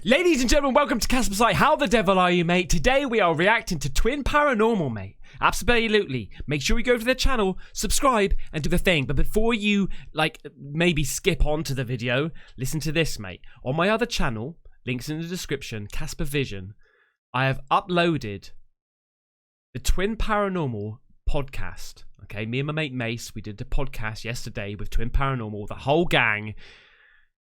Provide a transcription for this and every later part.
Ladies and gentlemen, welcome to Caspersight. How the devil are you, mate? Today we are reacting to Twin Paranormal, mate. Absolutely. Make sure you go to their channel, subscribe, and do the thing. But before you, maybe skip on to the video, listen to this, mate. On my other channel, links in the description, Casper Vision, I have uploaded the Twin Paranormal podcast. Okay, me and my mate Mace, we did the podcast yesterday with Twin Paranormal, the whole gang.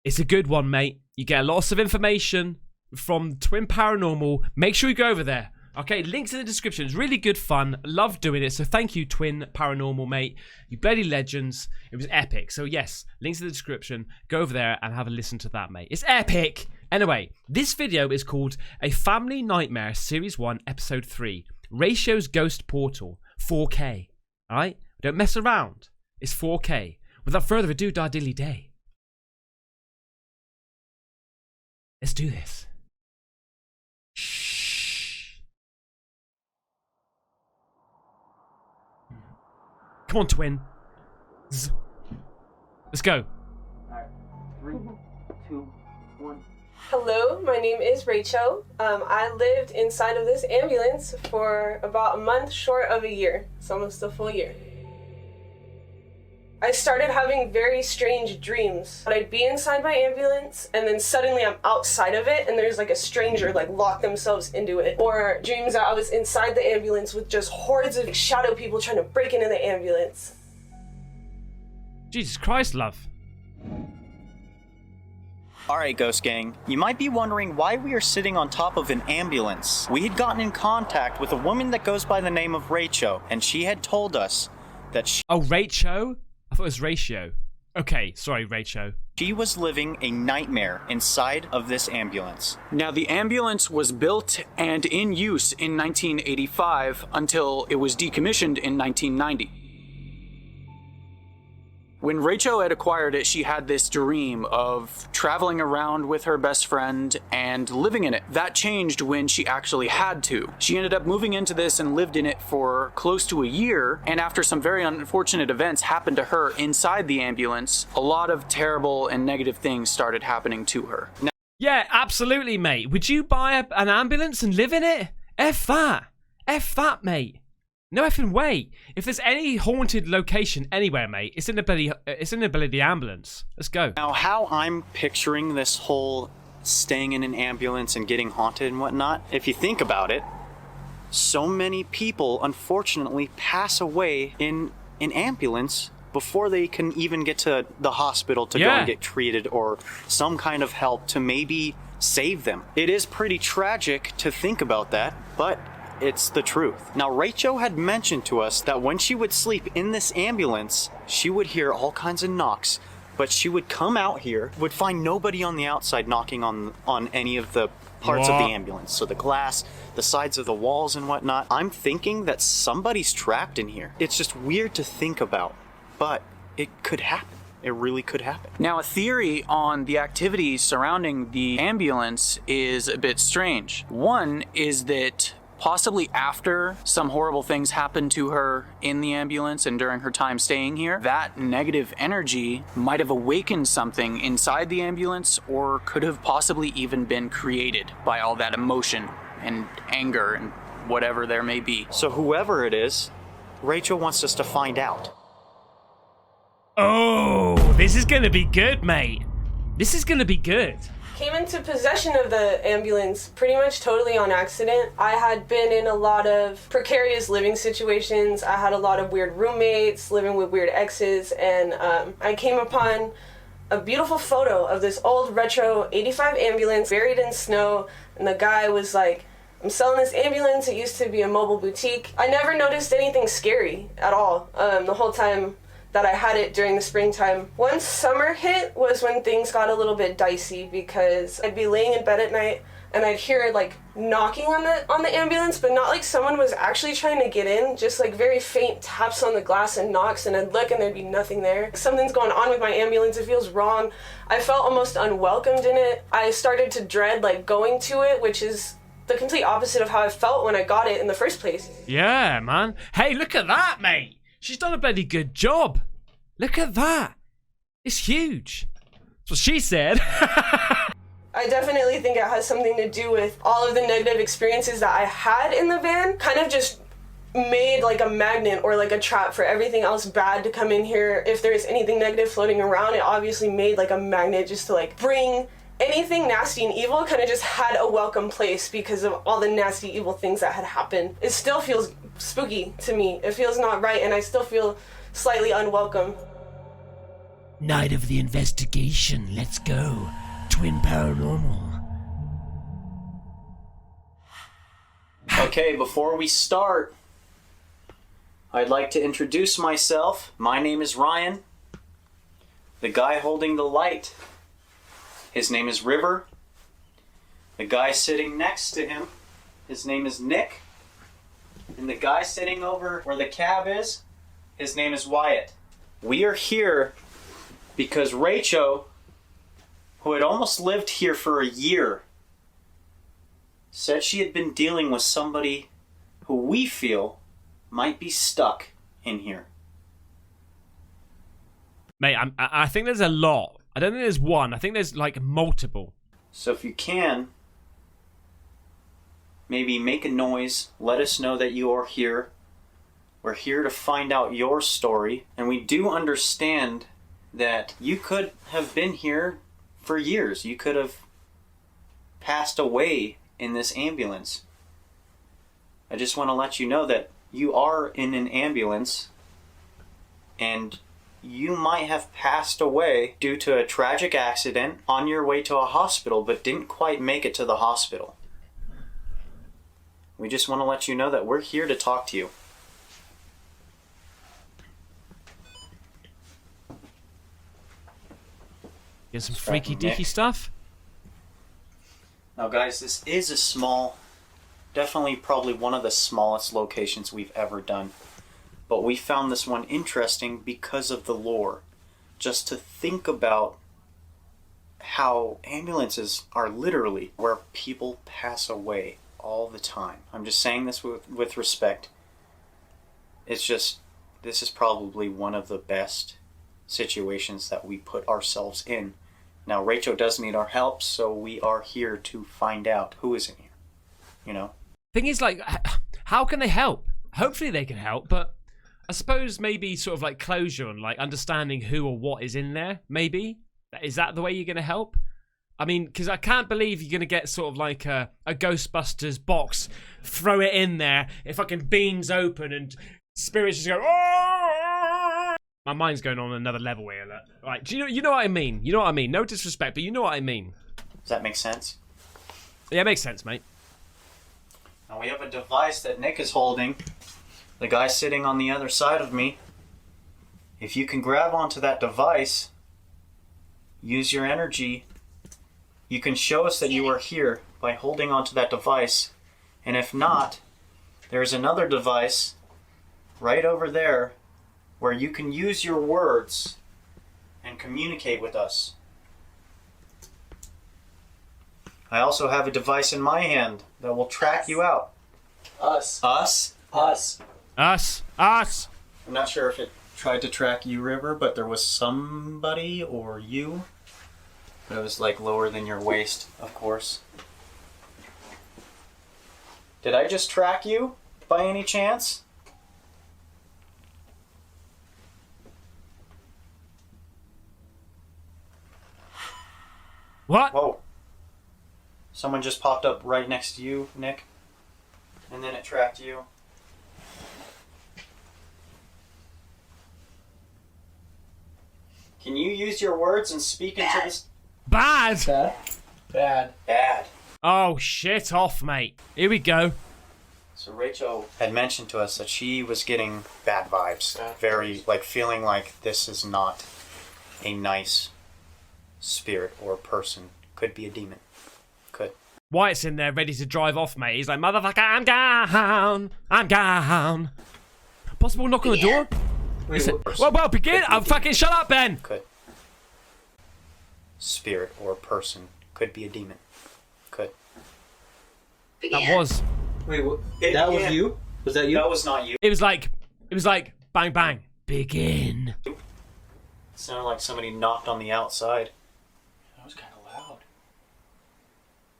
It's a good one, mate. You get lots of information from Twin Paranormal. Make sure you go over there. Okay, links in the description. It's really good fun. Love doing it. So thank you, Twin Paranormal, mate. You bloody legends. It was epic. So yes, links in the description. Go over there and have a listen to that, mate. It's epic. Anyway, this video is called A Family Nightmare Series 1, Episode 3. Ratio's Ghost Portal. 4K. Alright? Don't mess around. It's 4K. Without further ado, dilly day. Let's do this. Shh. Come on, Twin. Zzz. Let's go. Alright. 3, 2, 1. Hello, my name is Rachel. I lived inside of this ambulance for about a month short of a year. It's almost a full year. I started having very strange dreams. I'd be inside my ambulance and then suddenly I'm outside of it and there's like a stranger lock themselves into it. Or dreams that I was inside the ambulance with just hordes of shadow people trying to break into the ambulance. Jesus Christ, love. Alright, Ghost Gang, you might be wondering why we are sitting on top of an ambulance. We had gotten in contact with a woman that goes by the name of Rachel, and she had told us that she... Oh, Rachel? I thought it was Ratio. Okay, sorry, Rachel. She was living a nightmare inside of this ambulance. Now, the ambulance was built and in use in 1985 until it was decommissioned in 1990. When Rachel had acquired it, she had this dream of traveling around with her best friend and living in it. That changed when she actually had to. She ended up moving into this and lived in it for close to a year, and after some very unfortunate events happened to her inside the ambulance, a lot of terrible and negative things started happening to her. Now, Yeah, absolutely, mate. Would you buy an ambulance and live in it? F that. F that, mate. No effing way. If there's any haunted location anywhere, mate, it's in the ambulance. Let's go. Now, how I'm picturing this whole staying in an ambulance and getting haunted and whatnot, if you think about it, so many people, unfortunately, pass away in an ambulance before they can even get to the hospital to go and get treated or some kind of help to maybe save them. It is pretty tragic to think about that, but it's the truth. Now, Rachel had mentioned to us that when she would sleep in this ambulance, she would hear all kinds of knocks, but she would come out here, would find nobody on the outside knocking on any of the parts of the ambulance. So the glass, the sides of the walls and whatnot. I'm thinking that somebody's trapped in here. It's just weird to think about, but it could happen. It really could happen. Now, a theory on the activities surrounding the ambulance is a bit strange. One is that possibly after some horrible things happened to her in the ambulance and during her time staying here, that negative energy might have awakened something inside the ambulance or could have possibly even been created by all that emotion and anger and whatever there may be. So whoever it is, Rachel wants us to find out. Oh, this is gonna be good, mate. This is gonna be good. Came into possession of the ambulance pretty much totally on accident. I had been in a lot of precarious living situations. I had a lot of weird roommates, living with weird exes, and I came upon a beautiful photo of this old retro 85 ambulance buried in snow, and the guy was like, "I'm selling this ambulance, it used to be a mobile boutique." I never noticed anything scary at all the whole time that I had it during the springtime. Once summer hit was when things got a little bit dicey because I'd be laying in bed at night and I'd hear knocking on the ambulance, but not like someone was actually trying to get in, just very faint taps on the glass and knocks, and I'd look and there'd be nothing there. Something's going on with my ambulance, it feels wrong. I felt almost unwelcomed in it. I started to dread going to it, which is the complete opposite of how I felt when I got it in the first place. Yeah, man. Hey, look at that, mate. She's done a bloody good job. Look at that. It's huge. That's what she said. I definitely think it has something to do with all of the negative experiences that I had in the van, kind of just made like a magnet or like a trap for everything else bad to come in here. If there's anything negative floating around, it obviously made like a magnet just to like bring anything nasty and evil. Kind of just had a welcome place because of all the nasty evil things that had happened. It still feels spooky to me. It feels not right, and I still feel slightly unwelcome. Night of the investigation. Let's go. Twin Paranormal. Okay, before we start, I'd like to introduce myself. My name is Ryan. The guy holding the light, his name is River. The guy sitting next to him, his name is Nick. And the guy sitting over where the cab is, his name is Wyatt. We are here because Rachel, who had almost lived here for a year, said she had been dealing with somebody who we feel might be stuck in here. Mate, I think there's a lot. I don't think there's one. I think there's like multiple. So if you can, maybe make a noise, let us know that you are here. We're here to find out your story, and we do understand that you could have been here for years. You could have passed away in this ambulance. I just want to let you know that you are in an ambulance, and you might have passed away due to a tragic accident on your way to a hospital, but didn't quite make it to the hospital. We just want to let you know that we're here to talk to you. Get some freaky deaky stuff. Now guys, this is a small, definitely probably one of the smallest locations we've ever done. But we found this one interesting because of the lore. Just to think about how ambulances are literally where people pass away all the time. I'm just saying this with respect. It's just, this is probably one of the best situations that we put ourselves in. Now Rachel does need our help, so we are here to find out who is in here. You know? Thing is, like, how can they help? Hopefully they can help, but I suppose maybe sort of like closure and like understanding who or what is in there, maybe? Is that the way you're going to help? I mean, because I can't believe you're going to get sort of like a Ghostbusters box, throw it in there, it fucking beams open and spirits just go, oh! My mind's going on another level here. Look. Right, do you know what I mean? You know what I mean? No disrespect, but you know what I mean. Does that make sense? Yeah, it makes sense, mate. Now we have a device that Nick is holding. The guy sitting on the other side of me. If you can grab onto that device, use your energy, you can show us that you are here by holding onto that device. And if not, there's another device right over there where you can use your words and communicate with us. I also have a device in my hand that will track you out. Us. Us? Us. Us. Us. I'm not sure if it tried to track you, River, but there was somebody or you. But it was like lower than your waist, of course. Did I just track you by any chance? What? Whoa. Someone just popped up right next to you, Nick. And then it tracked you. Can you use your words and speak into this? Bad. Bad. Bad. Bad. Oh, shit off, mate. Here we go. So Rachel had mentioned to us that she was getting bad vibes. Bad Very, like, feeling like this is not a nice spirit or person. Could be a demon. Could. Wyatt's in there ready to drive off, mate. He's like, motherfucker, I'm down. I'm down. Possible knock on the door? Well, begin. Oh, fucking shut up, Ben. Could. Spirit or person. Could be a demon. Could. That was. Wait, that was you? Was that you? That was not you. It was like, bang, bang. Begin. It sounded like somebody knocked on the outside. That was kind of loud.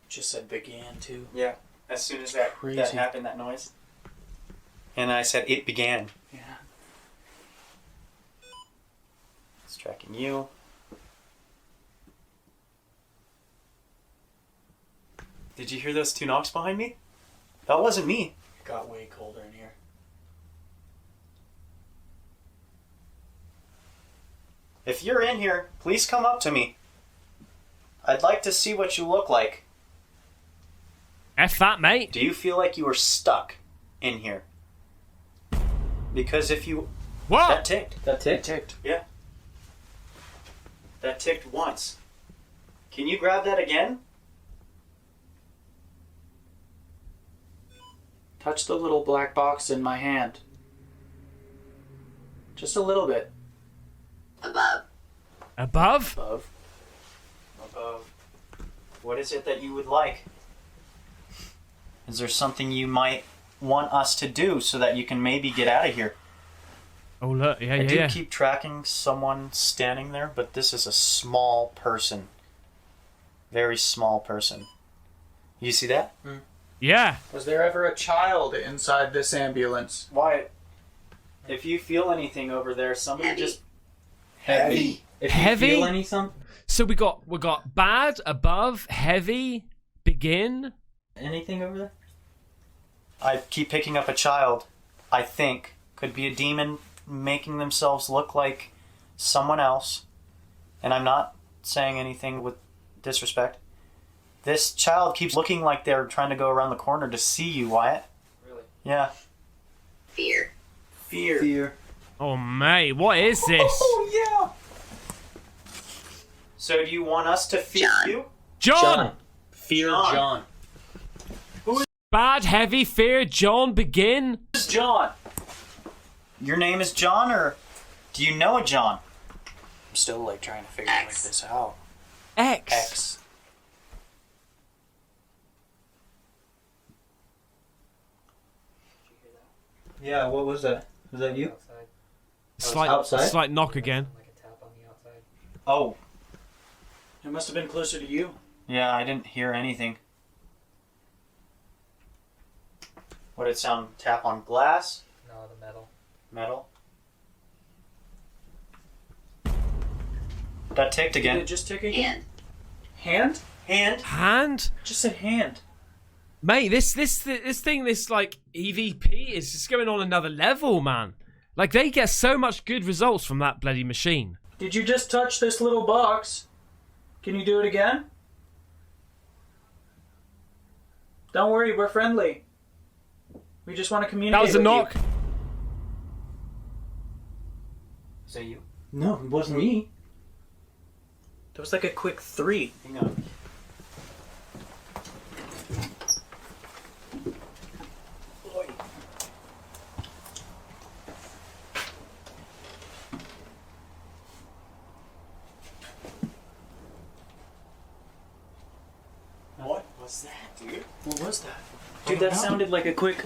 Just said began too. Yeah. As soon as that happened, that noise. And I said, it began. Yeah. It's tracking you. Did you hear those 2 knocks behind me? That wasn't me. It got way colder in here. If you're in here, please come up to me. I'd like to see what you look like. F that, mate. Do you feel like you were stuck in here? Because if you... What? That ticked. That tick? It ticked. Yeah. That ticked once. Can you grab that again? Touch the little black box in my hand. Just a little bit. Above? Above. Above. What is it that you would like? Is there something you might want us to do so that you can maybe get out of here? Oh, look. Yeah, I yeah, do yeah. keep tracking someone standing there, but this is a small person. Very small person. You see that? Yeah. Was there ever a child inside this ambulance? Wyatt, if you feel anything over there, somebody just... Heavy. If you Heavy? feel anything? So we got bad, above, heavy, begin. Anything over there? I keep picking up a child, I think. Could be a demon making themselves look like someone else. And I'm not saying anything with disrespect. This child keeps looking like they're trying to go around the corner to see you, Wyatt. Really? Yeah. Fear. Fear. Oh, mate, what is this? Oh, yeah! So do you want us to feed you? John! Fear John. John. Bad, heavy, fear, John, begin. This is John. Your name is John, or do you know a John? I'm still like trying to figure this out. X. X. Yeah, what was that? Was that you? Slight knock again. Oh, It must have been closer to you. yeah, I didn't hear anything. What did it sound? Tap on glass? No, the metal. Metal? That ticked Did again. it just tick again? Hand? Hand? Hand? Just said hand. Mate, this thing, this like EVP is just going on another level, man. Like they get so much good results from that bloody machine. Did you just touch this little box? Can you do it again? Don't worry, we're friendly. We just want to communicate. That was a with knock. You. Is that you? No, it wasn't me. That was like a quick 3. Hang on. What was that, dude? What was that? Dude, that sounded like a quick...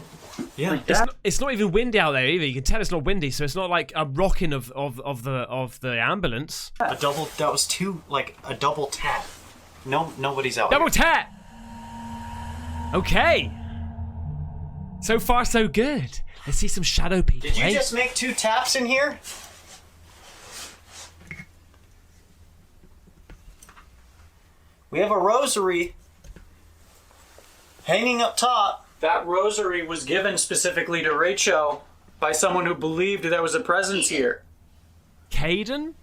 Yeah. Like It's that? not, it's not even windy out there either. You can tell it's not windy, so it's not like a rocking of the ambulance. A double. That was a double tap. No, nobody's out. Double tap. Okay. So far, so good. Let's see some shadow people. Did you eh? just make 2 taps in here? We have a rosary hanging up top. That rosary was given specifically to Rachel by someone who believed there was a presence here. Caden?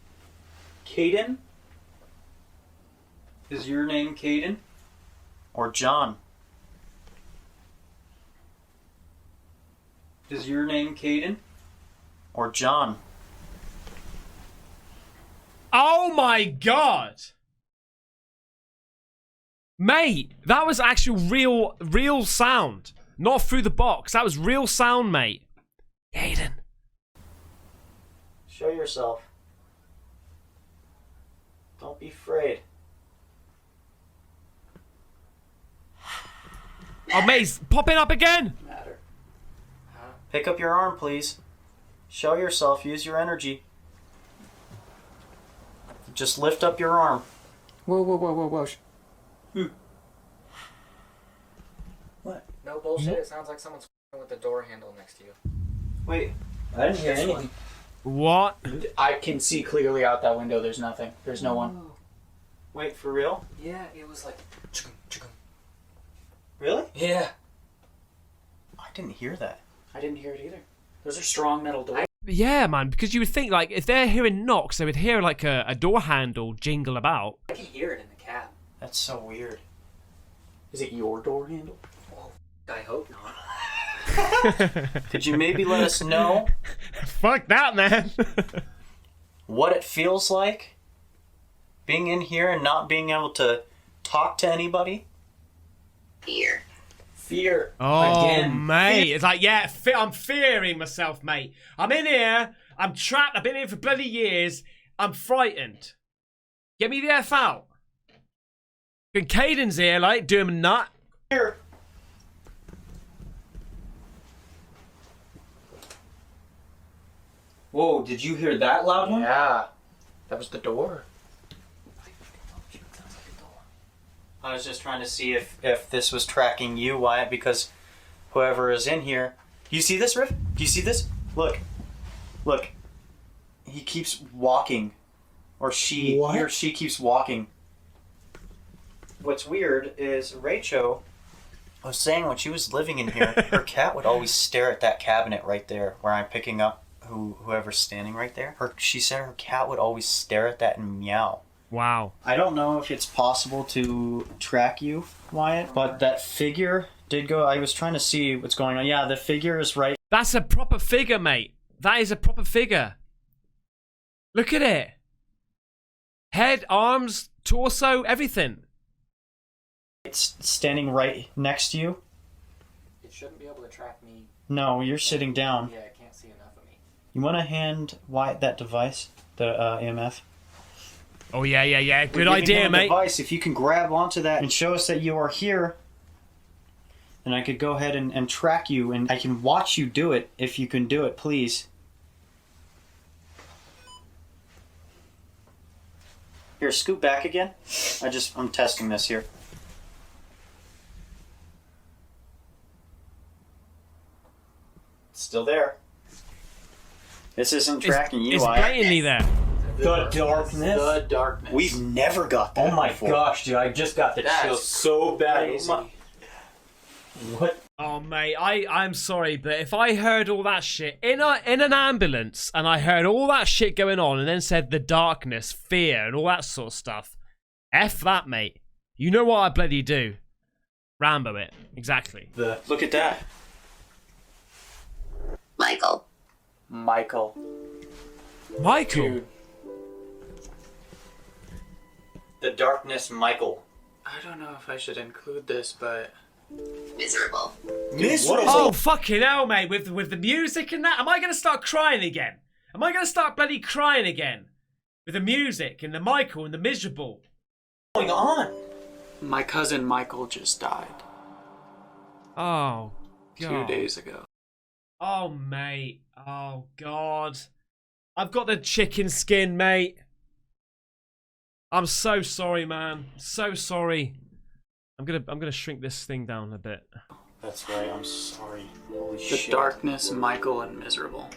Caden? Is your name Caden? Or John? Is your name Caden? Or John? Oh my god! Mate, that was actual real sound. Not through the box. That was real sound, mate. Caden. Show yourself. Don't be afraid. Oh, mate, he's popping up again. Matter. Pick up your arm, please. Show yourself. Use your energy. Just lift up your arm. Whoa. No bullshit, it sounds like someone's f***ing with the door handle next to you. Wait, I didn't hear anything. What? I can see clearly out that window. There's nothing. There's no one. Wait, for real? Yeah, it was like... chugum, chugum. Really? Yeah. I didn't hear that. I didn't hear it either. Those are strong metal doors. Yeah, man, because you would think, like, if they're hearing knocks, they would hear, like, a door handle jingle about. I can hear it in the cab. That's so weird. Is it your door handle? Oh, I hope not. Could you maybe let us know Fuck that, man. what it feels like being in here and not being able to talk to anybody? Fear. Oh, Again. mate. It's like, yeah, I'm fearing myself, mate. I'm in here. I'm trapped. I've been here for bloody years. I'm frightened. Get me the F out. And Caden's here, like, doing a nut. Here. Whoa, did you hear that loud one? Yeah. That was the door. I was just trying to see if this was tracking you, Wyatt, because whoever is in here... You see this, Riff? Do you see this? Look. Look. He keeps walking. Or she. What? He or she keeps walking. What's weird is Rachel was saying when she was living in here, her cat would always stare at that cabinet right there where I'm picking up whoever's standing right there. She said her cat would always stare at that and meow. Wow. I don't know if it's possible to track you, Wyatt, but that figure did go... I was trying to see what's going on. Yeah, the figure is right. That's a proper figure, mate. That is a proper figure. Look at it. Head, arms, torso, everything. It's standing right next to you. It shouldn't be able to track me. No, you're sitting down. Yeah, I can't see enough of me. You want to hand Wyatt that device, the EMF? Oh, yeah. We're Good giving idea, him a mate. Device. If you can grab onto that and show us that you are here, then I could go ahead and track you, and I can watch you do it. If you can do it, please. Here, scoot back again. I'm testing this here. It's still there. This isn't tracking you, It's Wyatt. blatantly there. The darkness. The darkness. We've never got that Oh my before. gosh, dude! I just got the That's chills so bad. crazy. What? Oh, mate, I'm sorry, but if I heard all that shit in an ambulance and I heard all that shit going on and then said the darkness, fear, and all that sort of stuff, F that, mate. You know what I bloody do. Rambo it. Exactly. Look at that. Michael. Michael. Michael. Dude. The darkness, Michael. I don't know if I should include this, but... Miserable. Oh, fucking hell, mate. With the music and that, am I going to start crying again? Am I going to start bloody crying again? With the music and the Michael and the miserable. What's going on? My cousin Michael just died Oh, God. 2 days ago. Oh, mate. Oh, God. I've got the chicken skin, mate. I'm so sorry, man. So sorry. I'm gonna shrink this thing down a bit. That's right, I'm sorry. Holy The shit. darkness, Michael, and miserable.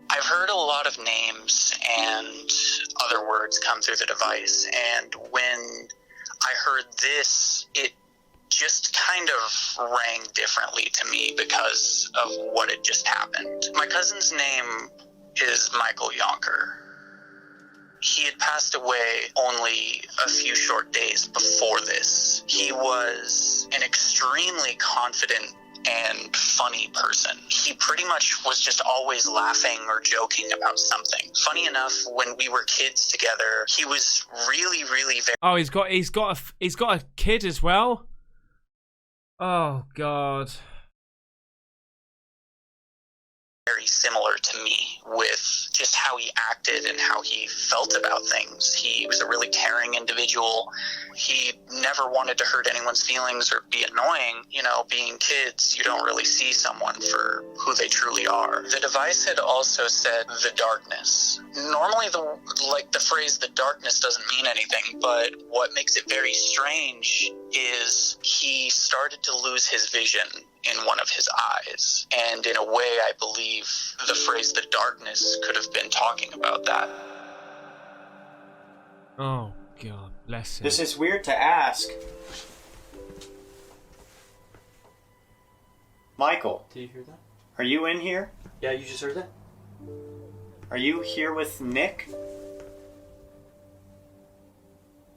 I've heard a lot of names and other words come through the device, and when I heard this, it just kind of rang differently to me because of what had just happened. My cousin's name is Michael Yonker. He had passed away only a few short days before this. He was an extremely confident and funny person. He pretty much was just always laughing or joking about something. Funny enough, when we were kids together, he was really, really very... Oh, he's got a kid as well. Oh, God. very similar to me with just how he acted and how he felt about things. He was a really caring individual, he never wanted to hurt anyone's feelings or be annoying. You know, being kids, you don't really see someone for who they truly are. The device had also said the darkness. Normally the phrase the darkness doesn't mean anything, but what makes it very strange is he started to lose his vision in one of his eyes. And in a way, I believe the phrase the darkness could have been talking about that. Oh, God, bless him. This is weird to ask. Michael, Did you hear that? are you in here? Yeah, you just heard that? Are you here with Nick?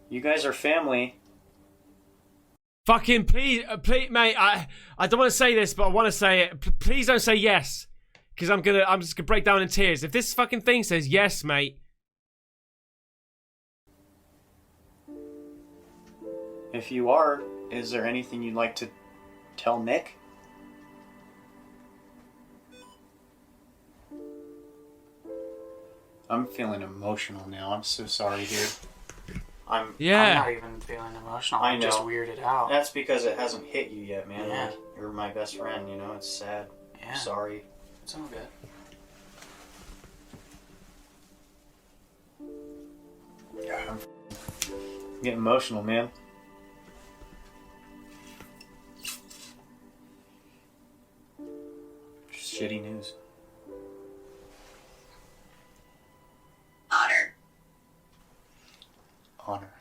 You guys are family. Fucking please, mate. I don't want to say this, but I want to say it. Please don't say yes, because I'm just gonna break down in tears. If this fucking thing says yes, mate. If you are, is there anything you'd like to tell Nick? I'm feeling emotional now. I'm so sorry, dude. I'm Yeah. not even feeling emotional. I I'm just know. weirded out. That's because it hasn't hit you yet, man. Yeah. Like, you're my best friend, you know. It's sad. Yeah. I'm sorry. It's all good. Yeah, I'm getting emotional, man. Just shitty news. Honor. Honor.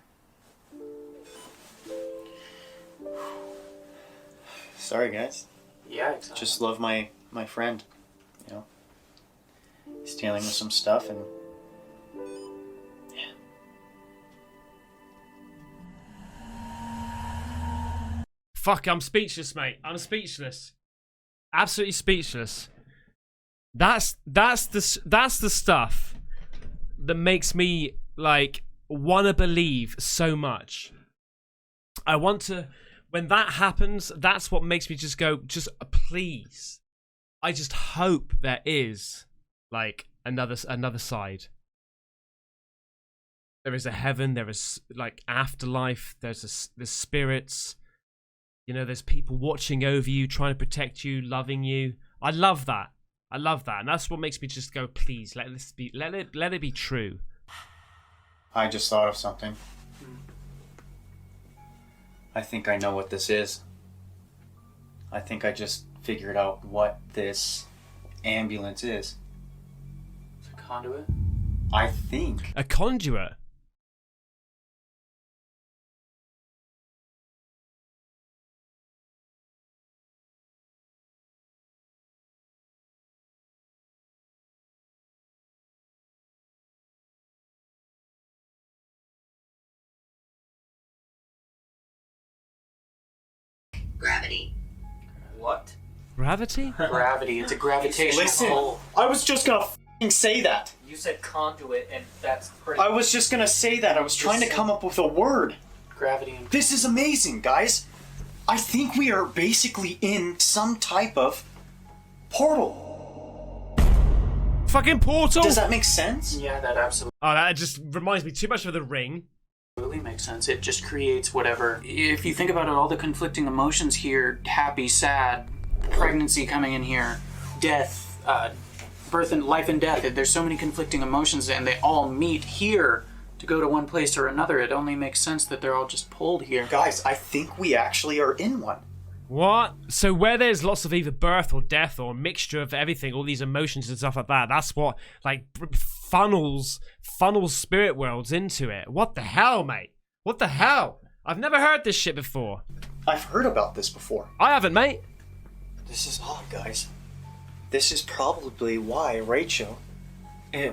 Sorry, guys. Yeah, exactly. Just love my friend. You know, he's dealing with some stuff, and yeah. Fuck, I'm speechless, mate. I'm speechless. Absolutely speechless. That's the stuff that makes me like wanna believe so much. I want to. When that happens, that's what makes me just go, just please. I just hope there is like another side. There is a heaven. There is like afterlife. There's spirits. You know, there's people watching over you, trying to protect you, loving you. I love that. I love that, and that's what makes me just go, please let it be true. I just thought of something. I think I know what this is. I think I just figured out what this ambulance is. It's a conduit. I think. A conduit. Gravity. What? Gravity? Gravity. It's a gravitational Listen, pull. I was just gonna f***ing say that. You said conduit, and that's pretty. I was just gonna say that. I was trying to come up with a word. Gravity and This is amazing, guys. I think we are basically in some type of portal. Fucking portal. Does that make sense? yeah, that absolutely Oh, that just reminds me too much of The Ring. makes sense. It just creates whatever. If you think about it, all the conflicting emotions here: happy, sad, pregnancy coming in here, death, birth and life and death. There's so many conflicting emotions, and they all meet here to go to one place or another. It only makes sense that they're all just pulled here. Guys, I think we actually are in one. What? So where there's lots of either birth or death or a mixture of everything, all these emotions and stuff like that, that's what like funnels spirit worlds into it. What the hell, mate? What the hell? I've never heard this shit before. I've heard about this before. I haven't, mate. This is odd, guys. This is probably why Rachel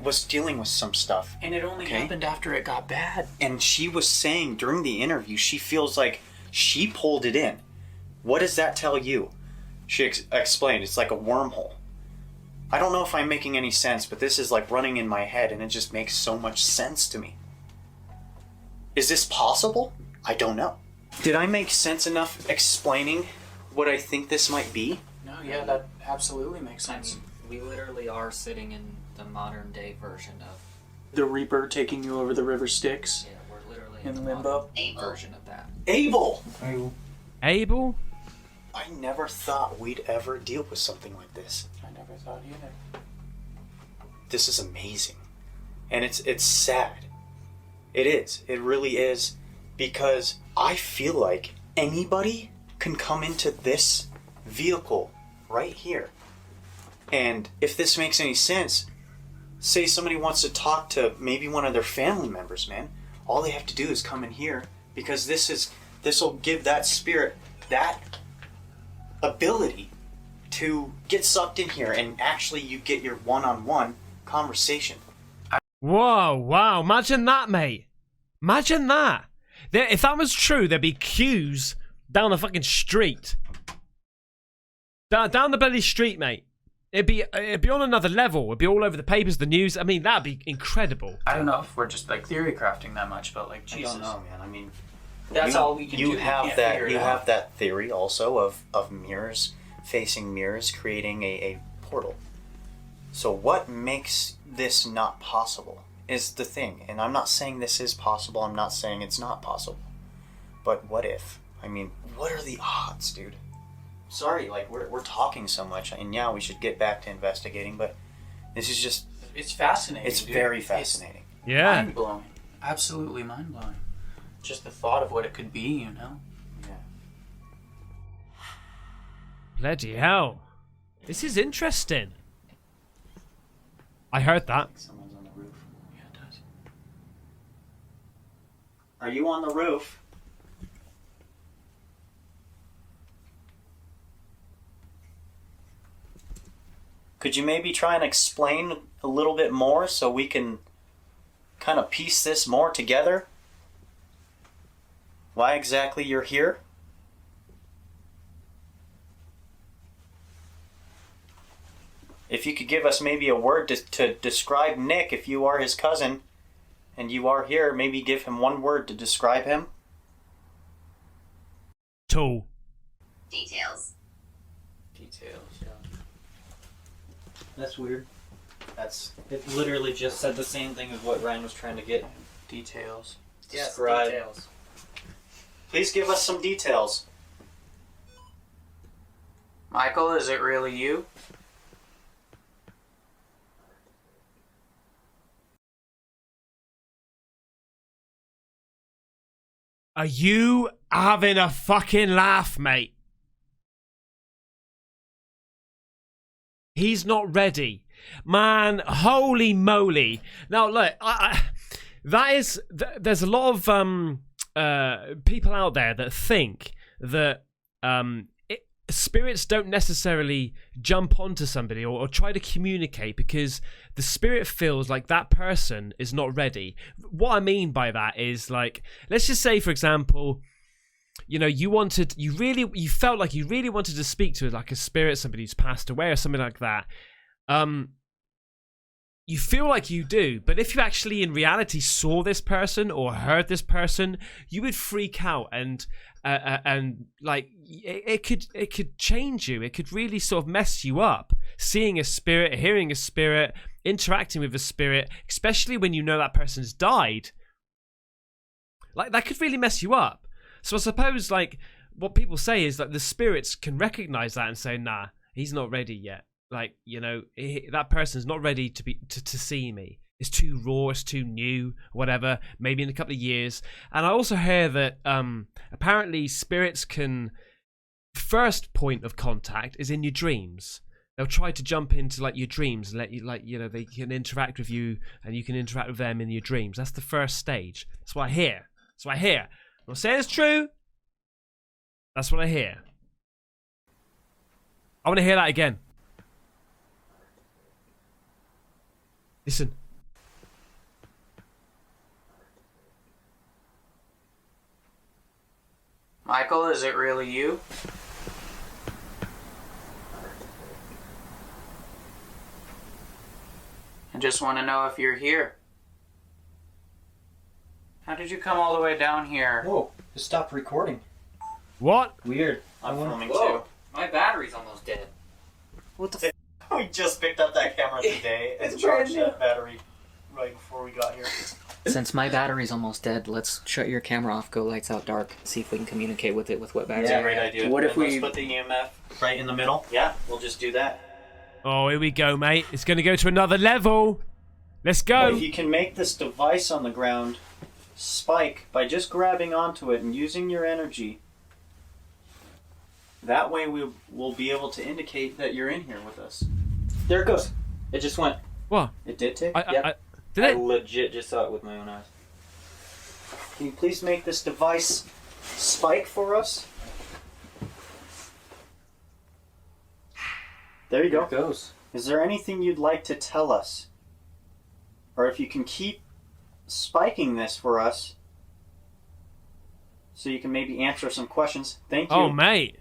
was dealing with some stuff. And it only Okay. happened after it got bad. And she was saying during the interview, she feels like she pulled it in. What does that tell you? She explained, it's like a wormhole. I don't know if I'm making any sense, but this is like running in my head and it just makes so much sense to me. Is this possible? I don't know. Did I make sense enough explaining what I think this might be? No, yeah, that absolutely makes I sense. mean, we literally are sitting in the modern day version of. The Reaper taking you over the river Styx. Yeah, we're literally In limbo. Abel. version of that. Abel! Abel? I never thought we'd ever deal with something like this. I never thought either. This is amazing. And it's sad. It is. It really is. Because I feel like anybody can come into this vehicle right here. And if this makes any sense, say somebody wants to talk to maybe one of their family members, man. All they have to do is come in here, because this will give that spirit that ability to get sucked in here, and actually you get your one-on-one conversation. Whoa, wow, imagine that, mate. Imagine that. If that was true, there'd be queues down the fucking street. Down the bloody street, mate. It'd be on another level. It'd be all over the papers, the news. I mean, that'd be incredible. I don't know if we're just like theory crafting that much, but like Jesus. I don't know, man. I mean, That's all we can do. You We have can't that. figure it You out. have that theory also of mirrors facing mirrors, creating a portal. So what makes this not possible is the thing. And I'm not saying this is possible. I'm not saying it's not possible. But what if? I mean, what are the odds, dude? Sorry, like we're talking so much, and yeah, we should get back to investigating. But this is just. It's fascinating. It's dude. very fascinating. Yeah. Mind blowing. Absolutely mind blowing. Just the thought of what it could be, you know? Yeah. Bloody hell. This is interesting. I heard that. Someone's on the roof. Yeah, it does. Are you on the roof? Could you maybe try and explain a little bit more so we can kind of piece this more together? Why exactly you're here? If you could give us maybe a word to describe Nick, if you are his cousin and you are here, maybe give him one word to describe him. Tall. Details. Details, yeah. That's weird. That's It literally just said the same thing as what Ryan was trying to get. Details. Yes, Describe. details. Please give us some details. Michael, is it really you? Are you having a fucking laugh, mate? He's not ready. Man, holy moly. Now, look, there's a lot of people out there that think that spirits don't necessarily jump onto somebody or try to communicate because the spirit feels like that person is not ready. What I mean by that is, like, let's just say, for example, you know, you felt like you really wanted to speak to like a spirit, somebody who's passed away or something like that. You feel like you do, but if you actually in reality saw this person or heard this person, you would freak out and like it could change you. It could really sort of mess you up. Seeing a spirit, hearing a spirit, interacting with a spirit, especially when you know that person's died, like that could really mess you up. So I suppose like what people say is that the spirits can recognize that and say, nah, he's not ready yet. Like, you know, that person's not ready to see me. It's too raw, it's too new, whatever, maybe in a couple of years. And I also hear that apparently spirits can, first point of contact is in your dreams. They'll try to jump into like your dreams and let you, like, you know, they can interact with you and you can interact with them in your dreams. That's the first stage. That's what I hear. That's what I hear. I'm not saying it's true. That's what I hear. I want to hear that again. Listen. Michael, is it really you? I just want to know if you're here. How did you come all the way down here? Whoa, it stopped recording. What? Weird. I'm filming Whoa, too. my battery's almost dead. What the We just picked up that camera today and It's brand charged new. that battery right before we got here. Since my battery's almost dead, let's shut your camera off, go lights out dark, see if we can communicate with it with what battery. That's a great idea. What if Let's we- put the EMF right in the middle? Yeah, we'll just do that. Oh, here we go, mate. It's going to go to another level. Let's But go. if you can make this device on the ground spike by just grabbing onto it and using your energy, that way we will be able to indicate that you're in here with us. There it goes. It just went. What? It did tick? Did I it? legit just saw it with my own eyes. Can you please make this device spike for us? There you There go. it goes. Is there anything you'd like to tell us? Or if you can keep spiking this for us so you can maybe answer some questions. Thank you. Oh, mate.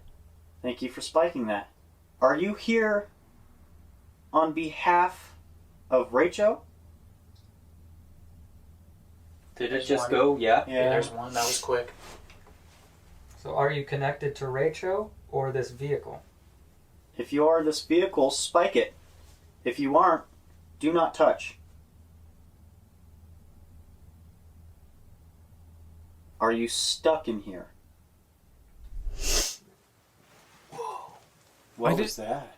Thank you for spiking that. Are you here on behalf of Rachel? Did it There's just one. go? Yeah. Yeah. There's one that was quick. So are you connected to Rachel or this vehicle? If you are this vehicle, spike it. If you aren't, do not touch. Are you stuck in here? What was that?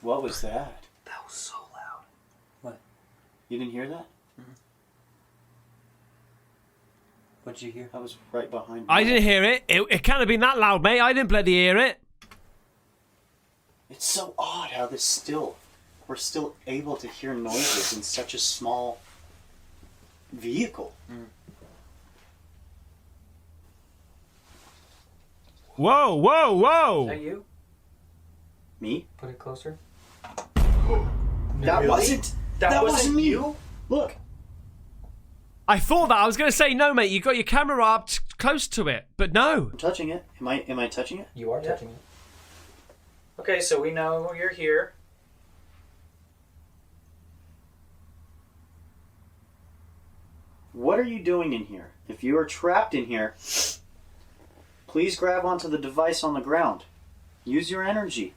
What was that? That was so loud. What? You didn't hear that? What'd you hear? That was right behind me. I didn't hear it. It can't have been that loud, mate. I didn't bloody hear it. It's so odd how we're still able to hear noises in such a small vehicle. Whoa, whoa, Is whoa. that you? Me? Put it closer. That wasn't me. Look. I thought that. I was going to say, no, mate. You got your camera up close to it. But no. I'm touching it. Am I touching it? You are touching it. Okay, so we know you're here. What are you doing in here? If you are trapped in here, please grab onto the device on the ground. Use your energy.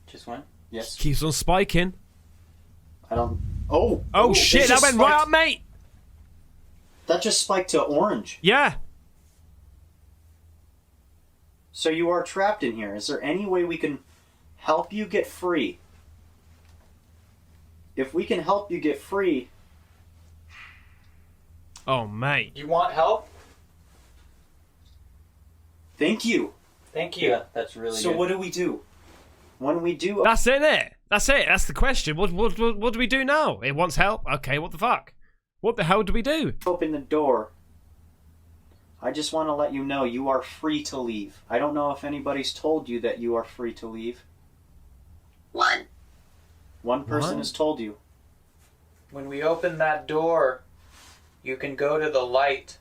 Just went. Yes. Keeps on spiking. I don't. Oh. Oh, it shit. That just went right spiked- up, mate. That just spiked to orange. Yeah. So you are trapped in here. Is there any way we can help you get free? If we can help you get free, Oh, mate. You want help? thank you. Thank you. Yeah, that's really So good. what do we do? When we do, That's it. That's it. That's the question. What do we do now? It wants help. Okay, what the fuck? What the hell do we do? open the door, I just want to let you know you are free to leave. I don't know if anybody's told you that you are free to leave. One. One person What? has told you. When we open that door, you can go to the light.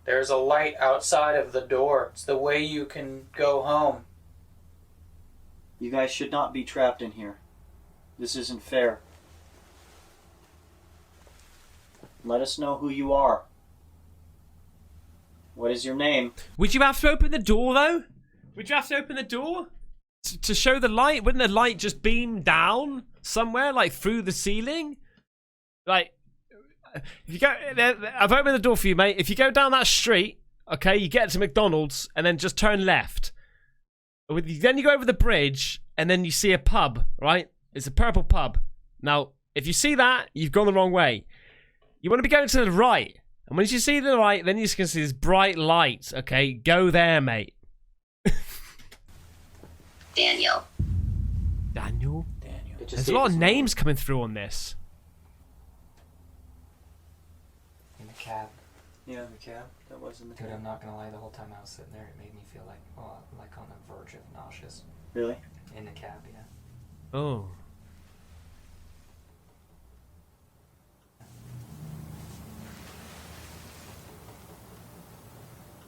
There's a light outside of the door. It's the way you can go home. You guys should not be trapped in here. This isn't fair. Let us know who you are. What is your name? Would you have to open the door, though? Would you have to open the door? To show the light? Wouldn't the light just beam down somewhere, like through the ceiling? Like, if you go, I've opened the door for you, mate. If you go down that street, okay, you get to McDonald's and then just turn left. Then you go over the bridge and then you see a pub, right? It's a purple pub. Now, if you see that, you've gone the wrong way. You want to be going to the right. And once you see the right, then you can see this bright light, okay? Go there, mate. Daniel. Daniel? It just There's a gave lot us of one. names coming through on this. In the cab. Yeah, the cab. That was in the Dude, cab. I'm not gonna lie, the whole time I was sitting there, it made me feel like, oh, like on the verge of nauseous. Really? In the cab, yeah. Oh.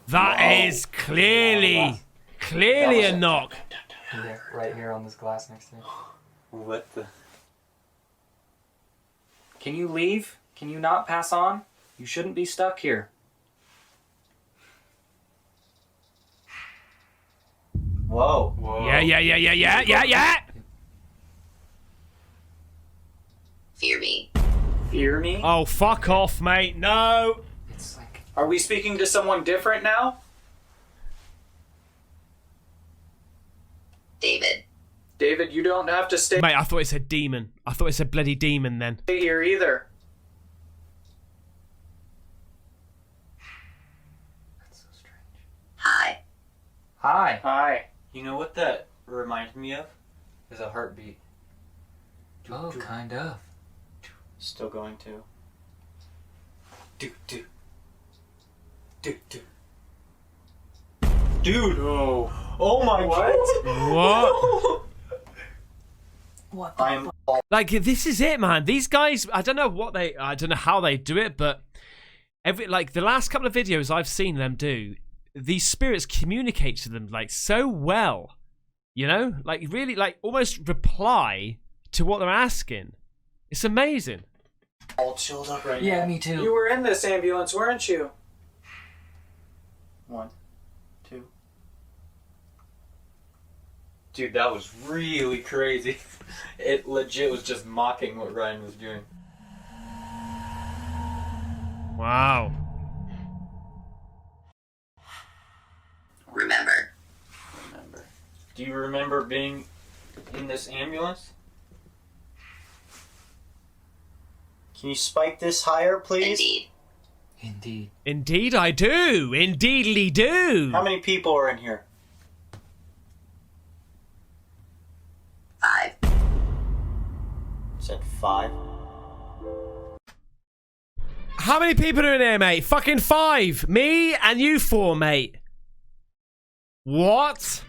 That is clearly a knock. Yeah, right here on this glass next to me. What the? Can you leave? Can you not pass on? You shouldn't be stuck here. Whoa. Yeah. Hear me. Fear me? Oh, fuck off, mate. No. It's like Are we speaking to someone different now? David. David, you don't have to stay Mate, I thought it said demon. I thought it said bloody demon then. here either. that's so strange. Hi. Hi. Hi. You know what that reminds me of? Is a heartbeat. Oh, kind of. Still going to. Do do. Do do. Dude! Oh, oh my What? What? I'm Like, this is it, man. These guys, I don't know how they do it, but the last couple of videos I've seen them do, these spirits communicate to them, like, so well. You know? Like, really, like, almost reply to what they're asking. It's amazing. all chilled up right now. Yeah, me too. You were in this ambulance, weren't you? 1, 2. Dude, that was really crazy. It legit was just mocking what Ryan was doing. Wow. Remember. Remember. Do you remember being in this ambulance? Can you spike this higher, please? Indeed. Indeed. Indeed I do. Indeedly do. How many people are in here? 5. Said 5. How many people are in here, mate? Fucking 5. Me and you 4, mate. What?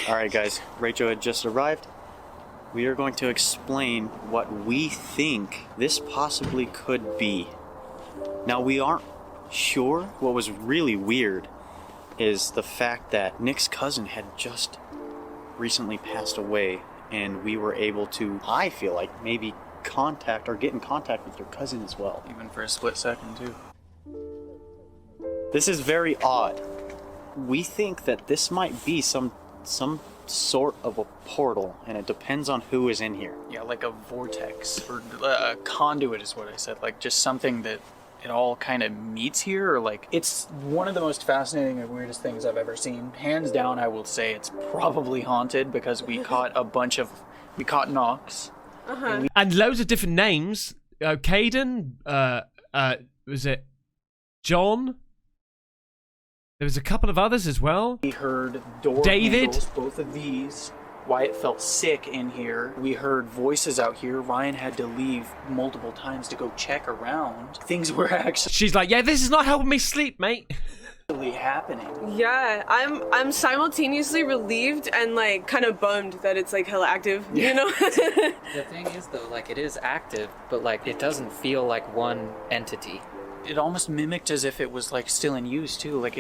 Alright guys, Rachel had just arrived. We are going to explain what we think this possibly could be. Now we aren't sure. What was really weird is the fact that Nick's cousin had just recently passed away, and we were able to, I feel like, maybe contact or get in contact with your cousin as well. Even for a split second, too. This is very odd. We think that this might be some sort of a portal, and it depends on who is in here. Yeah, like a vortex or a conduit is what I said. Like just something that it all kind of meets here, or like it's one of the most fascinating and weirdest things I've ever seen. Hands down, I will say it's probably haunted because we caught knocks. And loads of different names. Caden, was it John? There was a couple of others as well. We heard door David. handles, both of these. Wyatt felt sick in here. We heard voices out here. Ryan had to leave multiple times to go check around. Things were actually She's like, yeah, this is not helping me sleep, mate. happening. Yeah, I'm simultaneously relieved and like kind of bummed that it's like hella active, you know? The thing is, though, like, it is active, but, like, it doesn't feel like one entity. It almost mimicked as if it was like still in use too. Like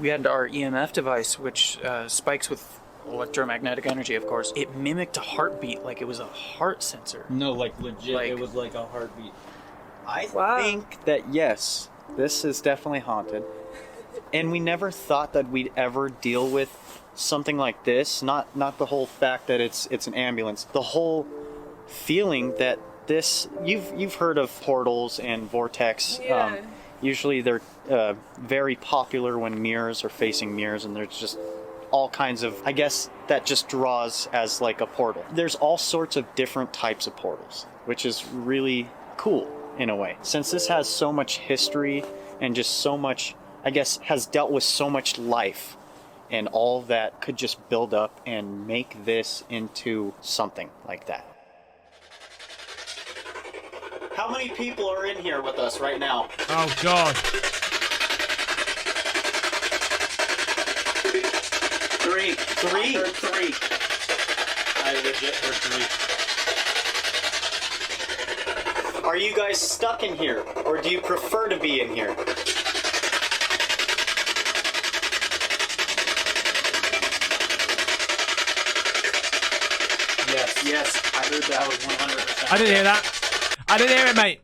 we had our EMF device, which spikes with electromagnetic energy, of course. It mimicked a heartbeat, like it was a heart sensor. No, like legit, Like- it was like a heartbeat. I Wow. think that yes, this is definitely haunted. And we never thought that we'd ever deal with something like this. Not the whole fact that it's an ambulance. The whole feeling that this, you've heard of portals and vortex. Yeah. Usually they're very popular when mirrors are facing mirrors, and there's just all kinds of, I guess that just draws as like a portal. There's all sorts of different types of portals, which is really cool in a way. Since this has so much history and just so much, I guess, has dealt with so much life, and all that could just build up and make this into something like that. How many people are in here with us right now? Oh, God. 3. 3? I heard 3. I legit heard 3. Are you guys stuck in here, or do you prefer to be in here? Yes, I heard that was 100%. I didn't hear that. I didn't hear it, mate.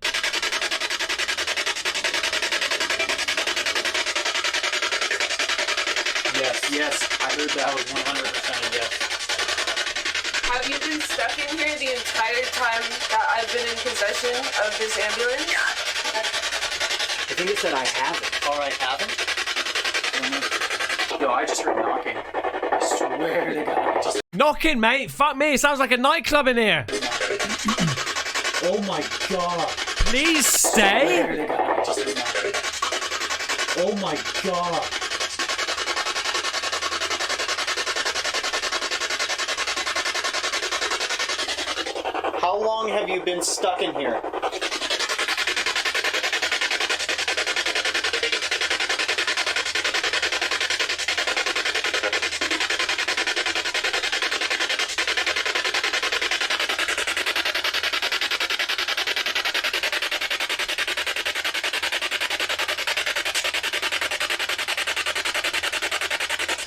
Yes, I heard that was 100% a yes. Have you been stuck in here the entire time that I've been in possession of this ambulance? I think it said I haven't. Or I haven't? Yo, I just heard knocking. I swear to God, I just... Knocking, mate. Fuck me. It sounds like a nightclub in here. Oh my God. Please stay. Swear to God, I just heard knocking. Oh my God. How long have you been stuck in here?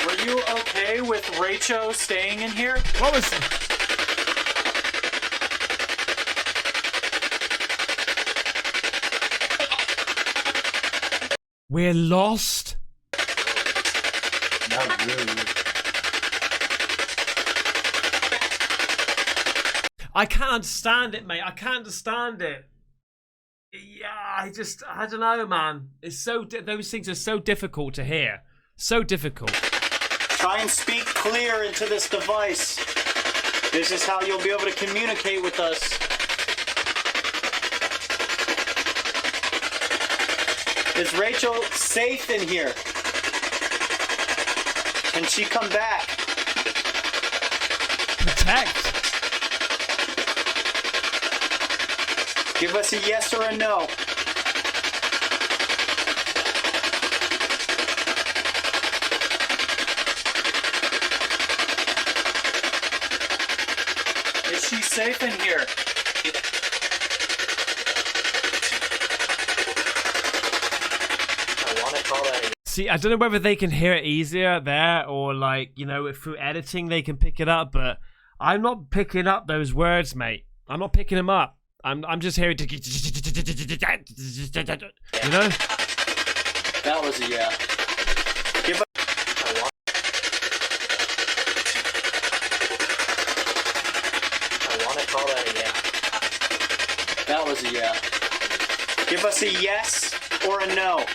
Were you okay with Rachel staying in here? What was... We're lost. Not really. I can't understand it, mate. I can't understand it. Yeah, I don't know, man. It's so those things are so difficult to hear. So difficult. Try and speak clear into this device. This is how you'll be able to communicate with us. Is Rachel safe in here? Can she come back? Protect. Give us a yes or a no. Is she safe in here? I want to call that. See, I don't know whether they can hear it easier there or like, you know, if through editing they can pick it up, but I'm not picking up those words, mate. I'm not picking them up. I'm just hearing, you know? That was a yeah. Give us I want to call that a yeah. That was a yeah. Give us a yes or a no.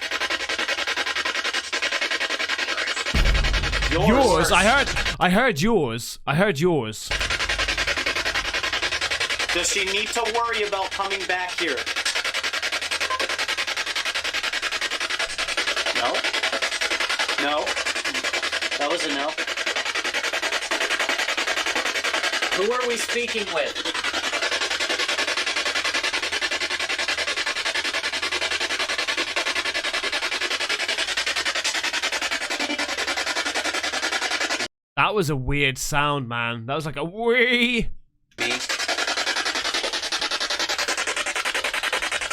Yours. I heard yours. I heard yours. Does she need to worry about coming back here? No? No? That was a no. Who are we speaking with? That was a weird sound, man. That was like a wee. Me?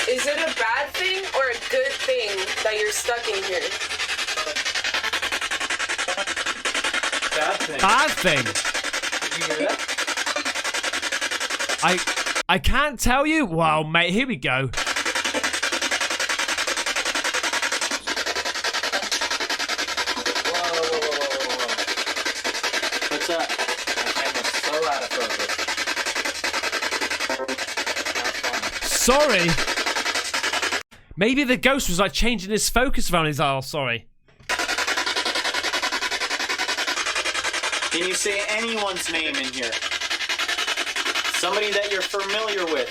Is it a bad thing or a good thing that you're stuck in here? Bad thing. Bad thing. Did you hear that? I can't tell you. Wow, mate, here we go. What's that? My camera's so out of focus. Sorry. Maybe the ghost was like changing his focus around his eye. Sorry. Can you say anyone's name in here? Somebody that you're familiar with.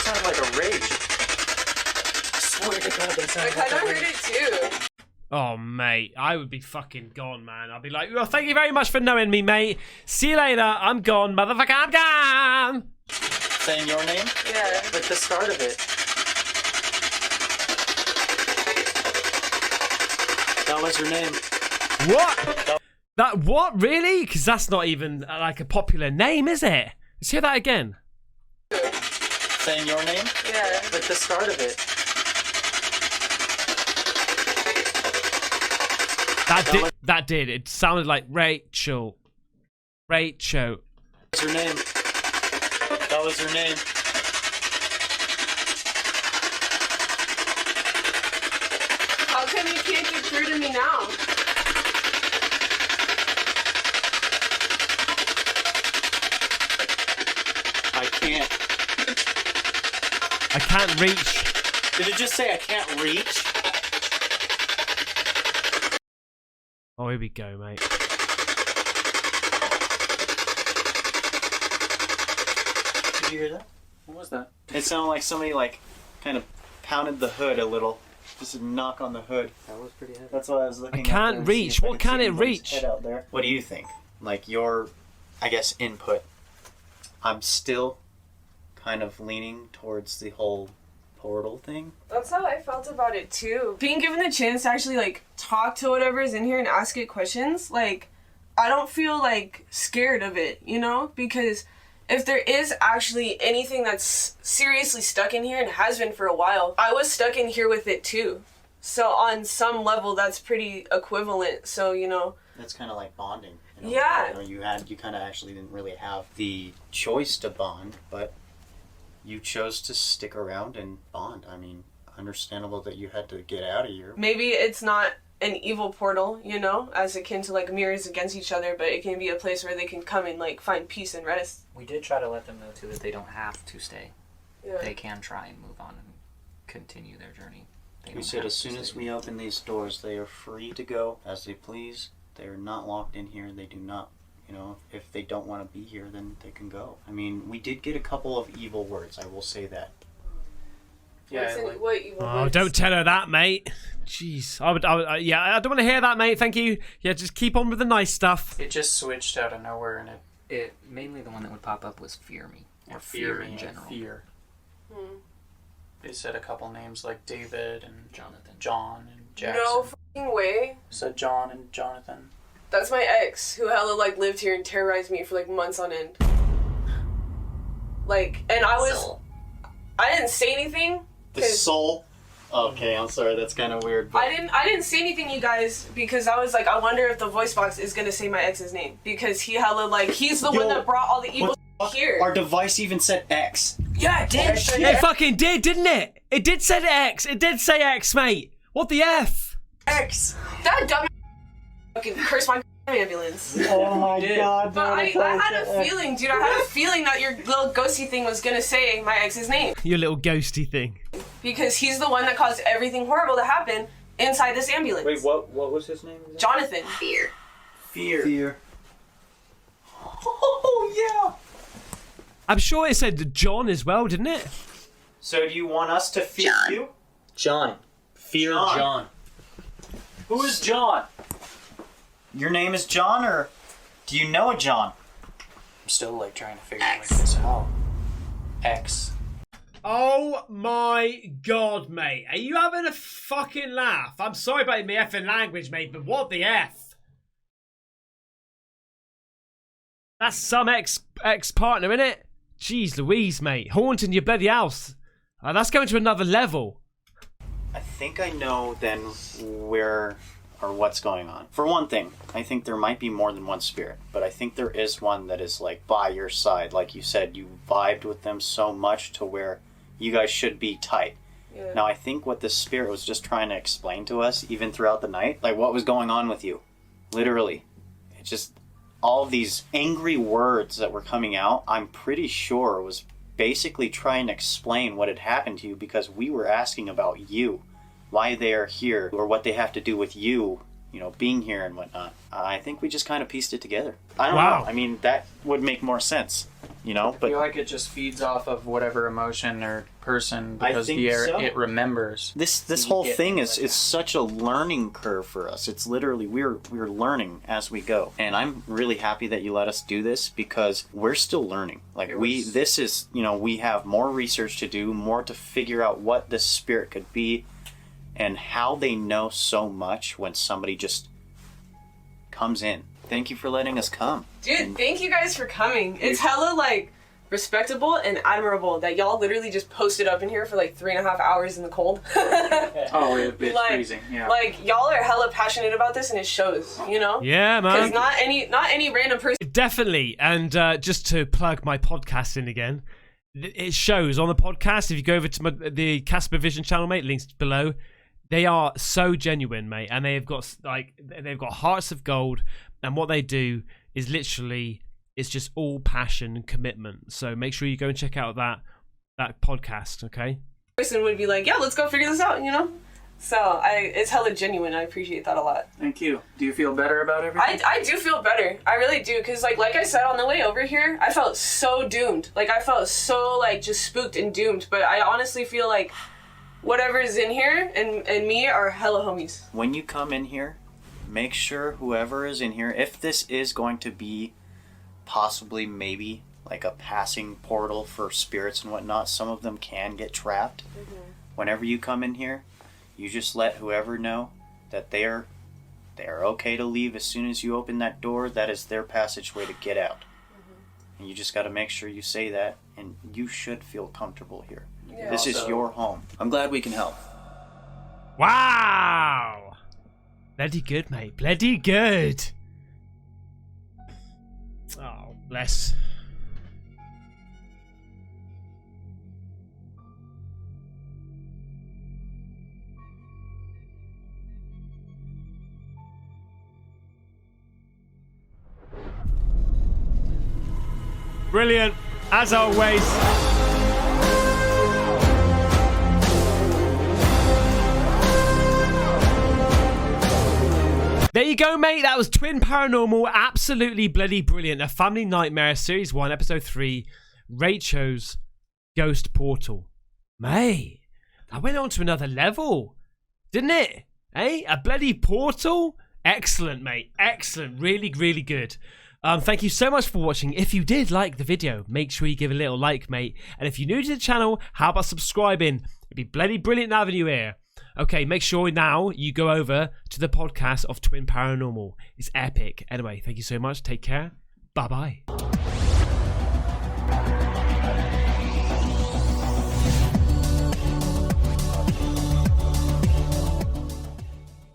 Sounded like a rage. I swear to God, that sounded I like kind of a heard rage. it too. Oh, mate, I would be fucking gone, man. I'd be like, well, thank you very much for knowing me, mate. See you later. I'm gone, motherfucker. I'm gone. Saying your name? Yeah. Like the start of it. That was your name. What? That what? Really? Because that's not even like a popular name, is it? Let's hear that again. Saying your name? Yeah. Like the start of it. That did. It sounded like Rachel. Rachel. That was your name. That was your name. come you can't get through to me now? I can't reach. Did it just say I can't reach? Oh, here we go, mate. Did you hear that? What was that? It sounded like somebody like kind of pounded the hood a little. Just a knock on the hood. That was pretty heavy. That's why I was looking. I can't up there and reach. see if I What could can see it anybody's reach? head out there. What do you think? Like your, I guess, input. I'm still kind of leaning towards the whole portal thing. That's how I felt about it too. Being given the chance to actually like talk to whatever's in here and ask it questions, like I don't feel like scared of it, you know? Because if there is actually anything that's seriously stuck in here and has been for a while, I was stuck in here with it too. So on some level that's pretty equivalent. So, you know, That's kind of like bonding. You know? Yeah. You know, you kind of actually didn't really have the choice to bond, but you chose to stick around and bond. I mean, understandable that you had to get out of here. maybe it's not an evil portal, you know, as akin to like mirrors against each other, but it can be a place where they can come and like find peace and rest. We did try to let them know too that they don't have to stay. Yeah. They can try and move on and continue their journey. They We don't said have as to soon as stay. we open these doors, they are free to go as they please. They are not locked in here. They do not, you know, if they don't want to be here, then they can go. I mean, we did get a couple of evil words, I will say that. Yeah, like, What evil Oh, words? don't tell her that, mate. Jeez. I would yeah, I don't want to hear that, mate. Thank you. Yeah, just keep on with the nice stuff. it just switched out of nowhere, and It mainly the one that would pop up was fear me or fear fear in me, general. Fear. Hmm. They said a couple names like David and Jonathan. John and Jackson. No fucking way. Said John and Jonathan. That's my ex who hella like lived here and terrorized me for like months on end. Like, and I didn't say anything. The soul? Okay, I'm sorry, that's kind of weird. But I didn't say anything, you guys, because I was like, I wonder if the voice box is gonna say my ex's name, because he hella like he's the one that brought all the evil here. our device even said X. Yeah, it did. It fucking did, didn't it? It did say X. It did say X, mate. What the F? X! That dumb fucking cursed my ambulance. Oh my god, But I dude, had a feeling, dude. I had a feeling that your little ghosty thing was gonna say my ex's name, Your little ghosty thing. because he's the one that caused everything horrible to happen inside this ambulance. Wait, what was his name? Jonathan. Fear. Fear. Oh, yeah! I'm sure it said John as well, didn't it? So do you want us to fear John. you? John. Fear John. John. Who is John? Your name is John, or do you know a John? I'm still like trying to figure X. this out. X. Oh my god, mate. Are you having a fucking laugh? I'm sorry about my effing language, mate, but what the F? That's some ex-partner, innit? Jeez Louise, mate. Haunting your bloody house. That's going to another level. I think I know then where or what's going on. For one thing, I think there might be more than one spirit, but I think there is one that is like by your side. Like you said, you vibed with them so much to where you guys should be tight. Yeah. Now I think what this spirit was just trying to explain to us, even throughout the night, like what was going on with you. Literally. It's just all of these angry words that were coming out, I'm pretty sure was basically trying to explain what had happened to you, because we were asking about you, why they are here, or what they have to do with you, you know, being here and whatnot. I think we just kind of pieced it together. I don't Wow. know. I mean, that would make more sense, you know, I but feel like it just feeds off of whatever emotion or person, I because think so. it remembers. this You whole get thing things is like it's such a learning curve for us. It's literally we're learning as we go, and I'm really happy that you let us do this, because we're still learning. Like this is, you know, we have more research to do, more to figure out what this spirit could be, and how they know so much when somebody just comes in. Thank you for letting us come. Dude, thank you guys for coming. It's hella like respectable and admirable that y'all literally just posted up in here for like 3.5 hours in the cold. Oh, it's Like- freezing. Yeah. Like y'all are hella passionate about this, and it shows. You know? Yeah, Because man. not any random person. Definitely. And just to plug my podcast in again, it shows on the podcast. If you go over to the Casper Vision channel, mate, links below. They are so genuine, mate, and they've got hearts of gold, and what they do is literally, it's just all passion and commitment. So make sure you go and check out that podcast, okay? Person would be like, yeah, let's go figure this out, you know? So it's hella genuine. I appreciate that a lot. Thank you. Do you feel better about everything? I do feel better. I really do, because like I said on the way over here, I felt so doomed. Like I felt so like just spooked and doomed. But I honestly feel like whatever is in here and me are hella homies. When you come in here, make sure whoever is in here, if this is going to be possibly maybe like a passing portal for spirits and whatnot, some of them can get trapped. Whenever you come in here, you just let whoever know that they are okay to leave as soon as you open that door. That is their passageway to get out. And you just got to make sure you say that, and you should feel comfortable here. Yeah. This is your home. I'm glad we can help. Wow! Bloody good, mate. Bloody good. Oh, bless. Brilliant, as always. There you go, mate. That was Twin Paranormal. Absolutely bloody brilliant. A Family Nightmare, Series 1, Episode 3, Rachel's Ghost Portal. Mate, that went on to another level, didn't it? Eh? A bloody portal? Excellent, mate. Excellent. Really, really good. Thank you so much for watching. If you did like the video, make sure you give a little like, mate. And if you're new to the channel, how about subscribing? It'd be bloody brilliant having you here. Okay, make sure now you go over to the podcast of Twin Paranormal. It's epic. Anyway, thank you so much. Take care. Bye-bye.